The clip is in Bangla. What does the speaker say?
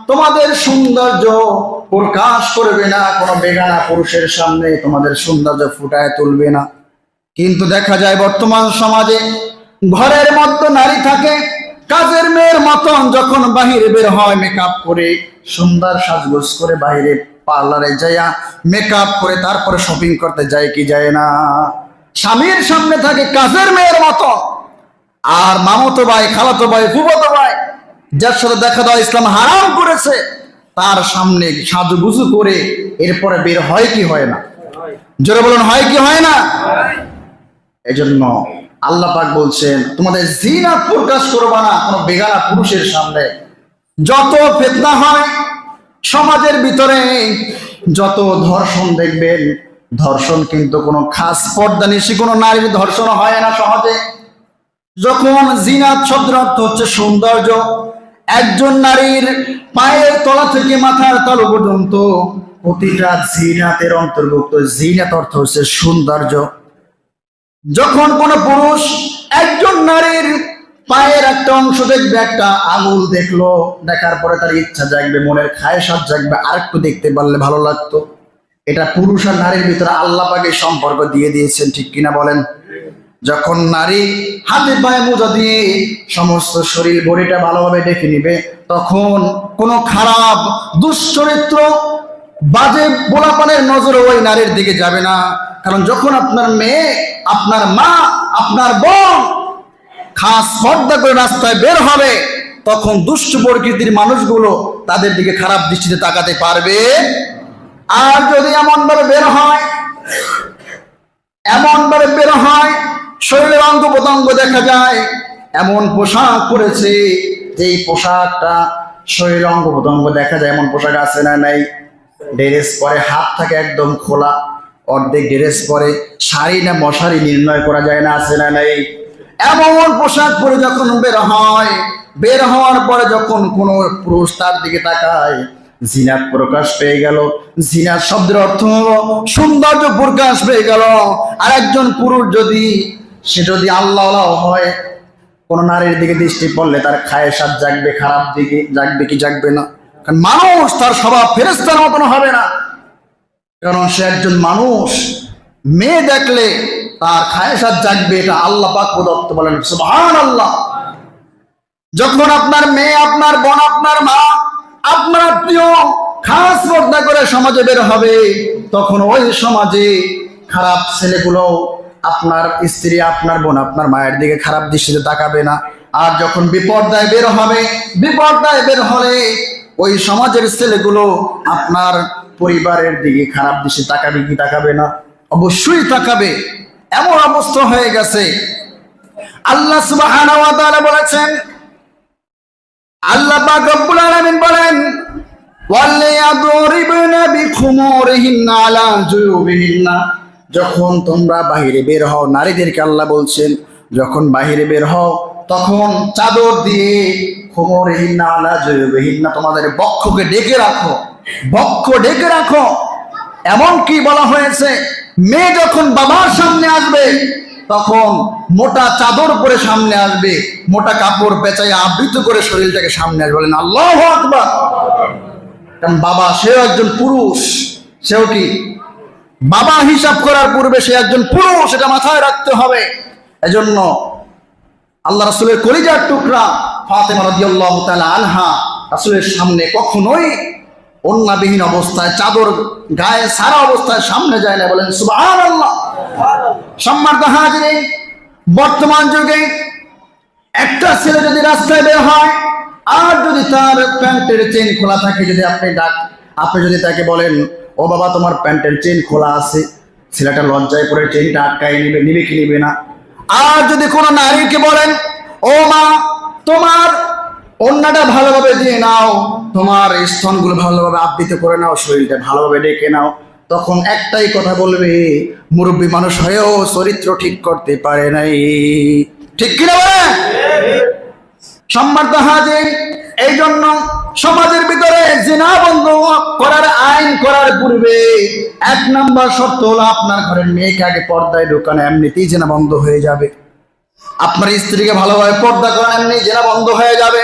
তোমাদের সৌন্দর্য প্রকাশ করবে না, কোনো বেগানা পুরুষের সামনে তোমাদের সৌন্দর্য ফুটায় তুলবে না। কিন্তু দেখা যায় বর্তমান সমাজে ঘরের মধ্যে নারী থাকে, কাজের মেয়ের মতন যখন বাহিরে বের হয় মেকআপ করে সুন্দর সাজগোজ করে বাহিরে পার্লারে যাইয়া মেকআপ করে তারপরে শপিং করতে যায় কি যায় না? স্বামীর সামনে থাকে কাজের মেয়ের মতো, আর মামাতো ভাই, খালাতো ভাই, ফুফাতো ভাই যার সাথে দেখা দেওয়া ইসলাম হারাম করেছে তার সামনে সাজুগুজু করে এরপরে বের হয় কি হয় না? জোরে বলুন, হয় কি হয় না? এজন্য আল্লাহ পাক বলছেন তোমাদের জিনাত প্রকাশ করবা না কোনো বেগানা পুরুষের সামনে। যত ফিতনা হয় সমাজের ভিতরে, যত ধর্ষণ দেখবেন, ধর্ষণ কিন্তু কোনো খাস পর্দানিশী কোনো নারীর ধর্ষণ হয় না সহজে। যখন জিনাত শব্দের অর্থ হচ্ছে সৌন্দর্য, একজন নারীর পায়ের তলা থেকে মাথার তালু পর্যন্ত প্রতিটা জিনাতের অন্তর্ভুক্ত। জিনাত অর্থ হচ্ছে সৌন্দর্য। যখন কোন পুরুষ একজন নারীর পায়ের একটা অংশ দেখবে, একটা আঙুল দেখলো, দেখার পরে তার ইচ্ছা জাগবে, মনের খায়সাত জাগবে, আরেকটু দেখতে পারলে ভালো লাগতো। এটা পুরুষ আর নারীর ভিতরে আল্লাহ পাকের সম্পর্ক দিয়ে দিয়েছেন, ঠিক কিনা বলেন? যখন নারী হাতে পায়ে মোজা দিয়ে সমস্ত শরীর বডিটা ভালোভাবে দেখে নিবে, তখন কোনো খারাপ দুশ্চরিত্র বাজে পোলাপানের নজরে ওই নারীর দিকে যাবে না। কারণ যখন আপনার মেয়ে, আপনার মা, আপনার বোন খাস পর্দা করে রাস্তায় বের হবে, তখন দুষ্ট প্রকৃতির মানুষগুলো তাদের দিকে খারাপ দৃষ্টিতে তাকাতে পারবে। আর যদি এমন ভাবে বের হয় শরীরের অঙ্গ প্রত্যঙ্গ দেখা যায়, এমন পোশাক পরেছে যেই পোশাকটা শরীরের অঙ্গ প্রত্যঙ্গ দেখা যায়, এমন পোশাক আছে না নাই? ড্রেস পরে হাত থাকে একদম খোলা, অর্ধেক ড্রেস পরে, শাড়ি না মশারি নির্ণয় করা যায় না, আছে না নাই? এমন পোশাক পরে যখন বের হওয়ার পরে যখন কোনো পুরুষ তার দিকে তাকায়, জিনাত প্রকাশ পেয়ে গেল। জিনাত শব্দের অর্থ হলো সৌন্দর্য প্রকাশ পেয়ে গেল। আর একজন পুরুষ যদি আল্লাহ হয়, কোন নারীর দিকে দৃষ্টি পড়লে তার খায়সাত জাগবে, খারাপ দিকে জাগবে কি জাগবে না? কারণ মানুষ তার স্বভাব ফেরেশতার মতন হবে না, কারণ সে একজন মানুষ। মেয়ে দেখলে তার খায়সাত জাগবে, এটা আল্লাহ পাক প্রদত্ত, বলেন সুবহানাল্লাহ। যখন আপনার মেয়ে, আপনার বোন, আপনার মা, আপনার আত্মীয় খাস পর্দা করে সমাজে বের হবে, তখন ওই সমাজে খারাপ ছেলেগুলো আপনার স্ত্রী, আপনার বোন, আপনার মায়ের দিকে খারাপ দৃষ্টিতে তাকাবে না। আর যখন বিপর্দায় বের হলে ওই সমাজের ছেলেগুলো আপনার পরিবারের দিকে খারাপ দৃষ্টি তাকাবে কি তাকাবে না? অবশ্যই তাকাবে। এমন অবস্থা হয়ে গেছে। আল্লাহ সুবহানাহু ওয়া তাআলা বলেছেন, আল্লাহ পাক রব্বুল আলামিন বলেন, ওয়ালিয়াদরিবনা বিখুমুরিহিন্না আলা জুয়ুবিহিন্না। যখন তোমরা বাহিরে বের হও, নারীদেরকে আল্লাহ বলছেন যখন বাহিরে বের হও তখন চাদর দিয়ে খুমুরিহিন্না আলা জুয়ুবিহিন্না, তোমাদের বক্ষকে ঢেকে রাখো। এমন কি বলা হয়েছে, মেয়ে যখন বাবার সামনে আসবে তখন মোটা চাদর পরে সামনে আসবে, মোটা কাপড় পেঁচাই আবৃত করে শরীরটাকে সামনে আসবে। বলেন আল্লাহু আকবার। কারণ বাবা সেও একজন পুরুষ, সেও কি বাবা হিসাব করার পূর্বে সে একজন পুরুষ, এটা মাথায় রাখতে হবে। এজন্য আল্লাহ রাসূলের কলিজার টুকরা ফাতেমা রাদিয়াল্লাহু তাআলা আনহা রাসূলের সামনে কখনোই ওন্নাবিহীন অবস্থায়, চাদর গায়ে সারা অবস্থায় সামনে যায় না। বলেন সুবহানাল্লাহ। সম্মানিত হাজিরিন, বর্তমান যুগে একটা ছেলে যদি রাস্তায় বের হয় আর যদি তার প্যান্টের চেন খোলা থাকে, যদি আপনি যদি তাকে বলেন, ও বাবা তোমার প্যান্টের চেন খোলা আছে, ছেলেটা লজ্জায় পড়ে চেনটা আটকায় নিবে কি নিবে না? আর যদি কোনো নারীকে বলেন, ও মা তোমার ওড়নাটা ভালোভাবে দিয়ে নাও, তোমার স্তনগুলো ভালোভাবে আবৃত করে নাও, শরীরটা ভালোভাবে ডেকে নাও, তখন একটাই কথা বলবে, মুরব্বী মানুষ হয়েও চরিত্র ঠিক করতে পারে নাই। ঠিক কিনা বলেন? সম্মানিত হাজির, এই জন্য সমাজের ভিতরে জিনা বন্ধ করার আইন করার পূর্বে 1 নম্বর শর্ত হলো আপনার ঘরের মেয়েকে আগে পর্দায় ঢোকানো, এমনিতেই জিনা বন্ধ হয়ে যাবে। আপনার স্ত্রীকে ভালোভাবে পর্দা করেন, এমনি জিনা বন্ধ হয়ে যাবে।